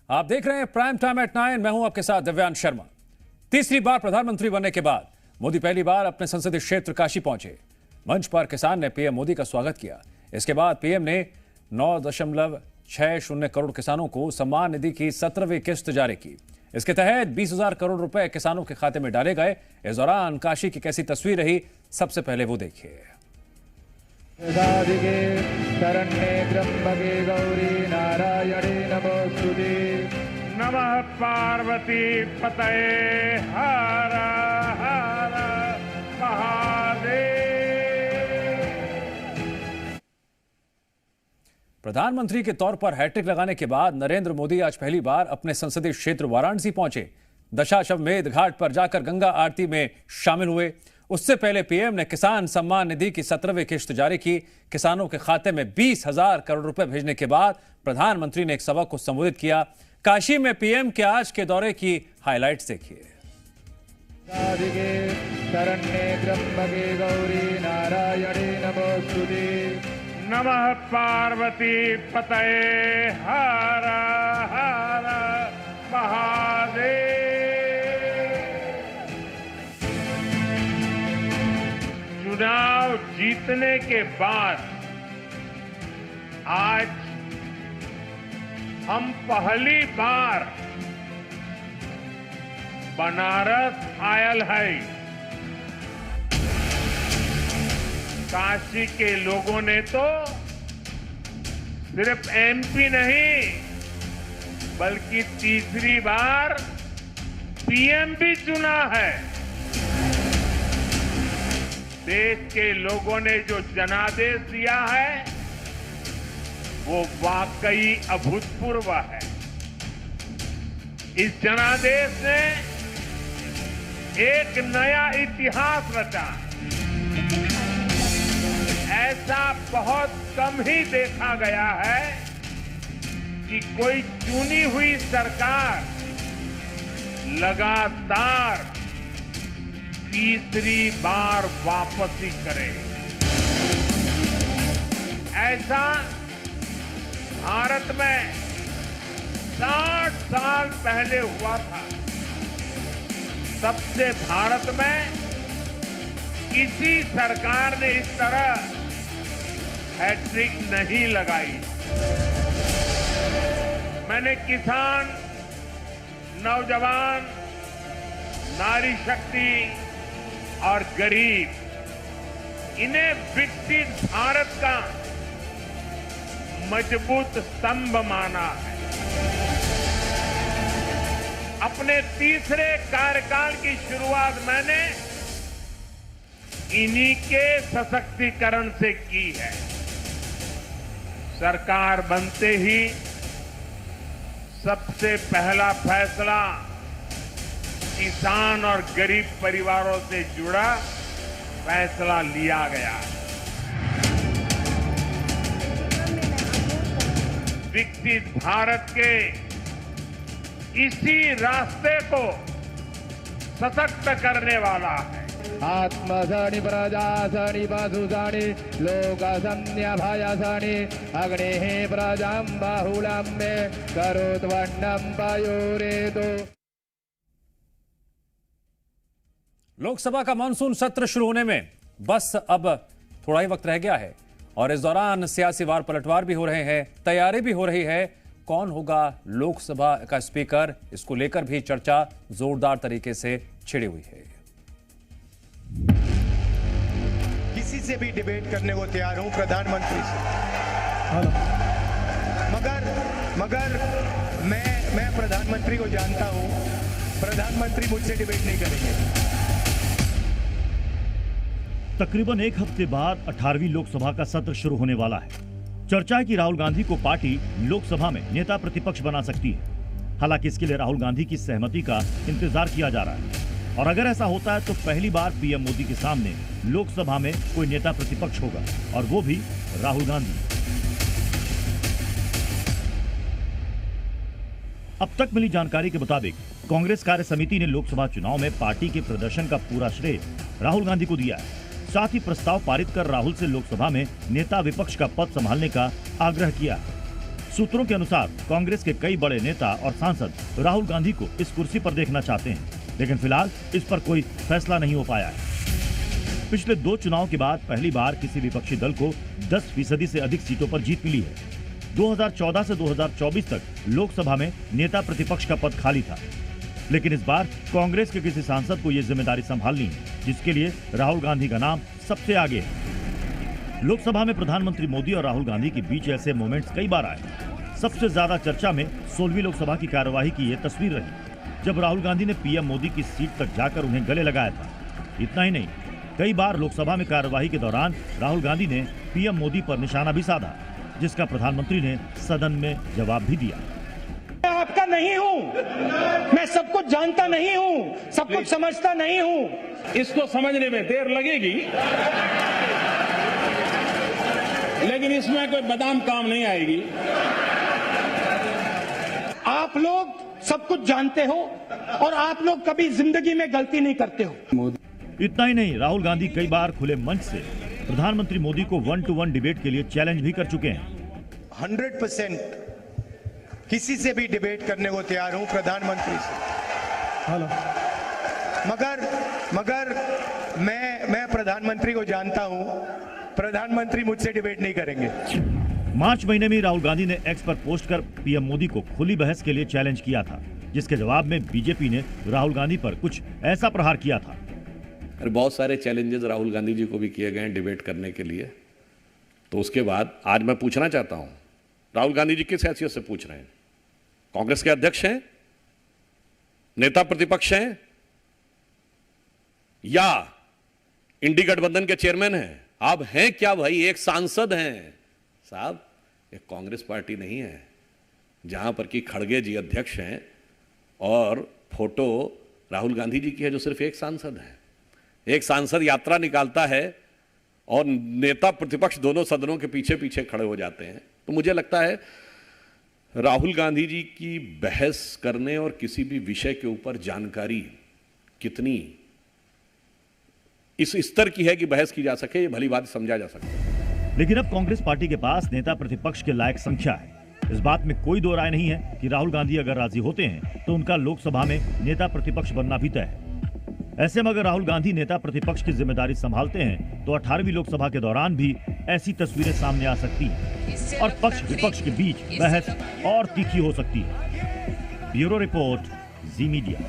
आप देख रहे हैं प्राइम टाइम एट 9। मैं हूं आपके साथ दिव्यांश शर्मा। तीसरी बार प्रधानमंत्री बनने के बाद मोदी पहली बार अपने संसदीय क्षेत्र काशी पहुंचे। मंच पर किसान ने पीएम मोदी का स्वागत किया। इसके बाद पीएम ने 9.60 करोड़ किसानों को सम्मान निधि की 17वीं किस्त जारी की। इसके तहत 20,000 करोड़ रुपए किसानों के खाते में डाले गए। इस दौरान काशी की कैसी तस्वीर रही, सबसे पहले वो देखिए। शरण्ये त्र्यंबके गौरी नारायणे नमोस्तुते। नमः पार्वती पतये हर हर महादेव। प्रधानमंत्री के तौर पर हैट्रिक लगाने के बाद नरेंद्र मोदी आज पहली बार अपने संसदीय क्षेत्र वाराणसी पहुंचे। दशाश्वमेध घाट पर जाकर गंगा आरती में शामिल हुए। उससे पहले पीएम ने किसान सम्मान निधि की 17वीं किस्त जारी की। किसानों के खाते में 20,000 करोड़ रुपए भेजने के बाद प्रधानमंत्री ने एक सभा को संबोधित किया। काशी में पीएम के आज के दौरे की हाइलाइट्स देखिए। शरण्ये त्र्यंबके गौरी नारायणे नमोस्तुते। नमः पार्वती पतये हर हर महादेव। चुनाव जीतने के बाद आज हम पहली बार बनारस आयल है। काशी के लोगों ने तो सिर्फ एमपी नहीं बल्कि तीसरी बार पीएम भी चुना है। देश के लोगों ने जो जनादेश दिया है वो वाकई अभूतपूर्व है। इस जनादेश ने एक नया इतिहास रचा। ऐसा बहुत कम ही देखा गया है कि कोई चुनी हुई सरकार लगातार तीसरी बार वापसी करे। ऐसा भारत में 60 साल पहले हुआ था। तब से भारत में किसी सरकार ने इस तरह हैट्रिक नहीं लगाई। मैंने किसान, नौजवान, नारी शक्ति और गरीब इन्हें विकसित भारत का मजबूत स्तंभ माना है। अपने तीसरे कार्यकाल की शुरुआत मैंने इन्हीं के सशक्तिकरण से की है। सरकार बनते ही सबसे पहला फैसला किसान और गरीब परिवारों से जुड़ा फैसला लिया गया। विकसित भारत के इसी रास्ते को सशक्त करने वाला है। आत्मसनि प्रजासनि पशुसनि लोकसन्न्यभयसनि अग्नेः प्रजां बाहुलं मे करोत्वन्नं पयोरेतो। लोकसभा का मानसून सत्र शुरू होने में बस अब थोड़ा ही वक्त रह गया है और इस दौरान सियासी वार पलटवार भी हो रहे हैं, तैयारी भी हो रही है। कौन होगा लोकसभा का स्पीकर, इसको लेकर भी चर्चा जोरदार तरीके से छिड़ी हुई है। किसी से भी डिबेट करने को तैयार हूं, प्रधानमंत्री से। मगर मैं प्रधानमंत्री को जानता हूं, प्रधानमंत्री मुझसे डिबेट नहीं करेंगे। तकरीबन एक हफ्ते बाद 18वीं लोकसभा का सत्र शुरू होने वाला है। चर्चा है कि राहुल गांधी को पार्टी लोकसभा में नेता प्रतिपक्ष बना सकती है। हालांकि इसके लिए राहुल गांधी की सहमति का इंतजार किया जा रहा है और अगर ऐसा होता है तो पहली बार पीएम मोदी के सामने लोकसभा में कोई नेता प्रतिपक्ष होगा और वो भी राहुल गांधी। अब तक मिली जानकारी के मुताबिक कांग्रेस कार्य समिति ने लोकसभा चुनाव में पार्टी के प्रदर्शन का पूरा श्रेय राहुल गांधी को दिया है। साथ ही प्रस्ताव पारित कर राहुल से लोकसभा में नेता विपक्ष का पद संभालने का आग्रह किया। सूत्रों के अनुसार कांग्रेस के कई बड़े नेता और सांसद राहुल गांधी को इस कुर्सी पर देखना चाहते हैं, लेकिन फिलहाल इस पर कोई फैसला नहीं हो पाया है। पिछले 2 चुनाव के बाद पहली बार किसी विपक्षी दल को 10% से अधिक सीटों पर जीत मिली है। 2014 से 2024 तक लोकसभा में नेता प्रतिपक्ष का पद खाली था, लेकिन इस बार कांग्रेस के किसी सांसद को यह जिम्मेदारी संभालनी है, जिसके लिए राहुल गांधी का नाम सबसे आगे है। लोकसभा में प्रधानमंत्री मोदी और राहुल गांधी के बीच ऐसे मोमेंट्स कई बार आए। सबसे ज्यादा चर्चा में 16वीं लोकसभा की कार्यवाही की यह तस्वीर रही, जब राहुल गांधी ने पीएम मोदी की सीट तक जाकर उन्हें गले लगाया था। इतना ही नहीं, कई बार लोकसभा में कार्यवाही के दौरान राहुल गांधी ने पीएम मोदी पर निशाना भी साधा, जिसका प्रधानमंत्री ने सदन में जवाब भी दिया। मैं आपका नहीं हूं, मैं सब कुछ जानता नहीं हूं, सब कुछ समझता नहीं हूं। इसको समझने में देर लगेगी, लेकिन इसमें कोई बादाम काम नहीं आएगी। आप लोग सब कुछ जानते हो और आप लोग कभी जिंदगी में गलती नहीं करते हो। इतना ही नहीं, राहुल गांधी कई बार खुले मंच से प्रधानमंत्री मोदी को 1-to-1 डिबेट के लिए चैलेंज भी कर चुके हैं। 100% किसी से भी डिबेट करने को तैयार हूं, प्रधानमंत्री से। हेलो। मगर मैं प्रधानमंत्री को जानता हूं, प्रधानमंत्री मुझसे डिबेट नहीं करेंगे। मार्च महीने में राहुल गांधी ने एक्स पर पोस्ट कर पीएम मोदी को खुली बहस के लिए चैलेंज किया था, जिसके जवाब में बीजेपी ने राहुल गांधी पर कुछ ऐसा प्रहार किया था। और बहुत सारे चैलेंजेस राहुल गांधी जी को भी किए गए हैं डिबेट करने के लिए। तो उसके बाद आज मैं पूछना चाहता हूं, राहुल गांधी जी किस हैसियत से पूछ रहे हैं? कांग्रेस के अध्यक्ष हैं, नेता प्रतिपक्ष हैं, या इंडी गठबंधन के चेयरमैन हैं? आप हैं क्या भाई? एक सांसद हैं साहब, एक कांग्रेस पार्टी नहीं है जहां पर कि खड़गे जी अध्यक्ष हैं और फोटो राहुल गांधी जी की है जो सिर्फ एक सांसद है। एक सांसद यात्रा निकालता है और नेता प्रतिपक्ष दोनों सदनों के पीछे पीछे खड़े हो जाते हैं। तो मुझे लगता है राहुल गांधी जी की बहस करने और किसी भी विषय के ऊपर जानकारी कितनी इस स्तर की है कि बहस की जा सके, ये भली बात समझा जा सकता है। लेकिन अब कांग्रेस पार्टी के पास नेता प्रतिपक्ष के लायक संख्या है। इस बात में कोई दो राय नहीं है कि राहुल गांधी अगर राजी होते हैं तो उनका लोकसभा में नेता प्रतिपक्ष बनना भी तय है। ऐसे में अगर राहुल गांधी नेता प्रतिपक्ष की जिम्मेदारी संभालते हैं तो 18वीं लोकसभा के दौरान भी ऐसी तस्वीरें सामने आ सकती हैं और पक्ष विपक्ष के बीच बहस और तीखी हो सकती है। ब्यूरो रिपोर्ट, जी मीडिया।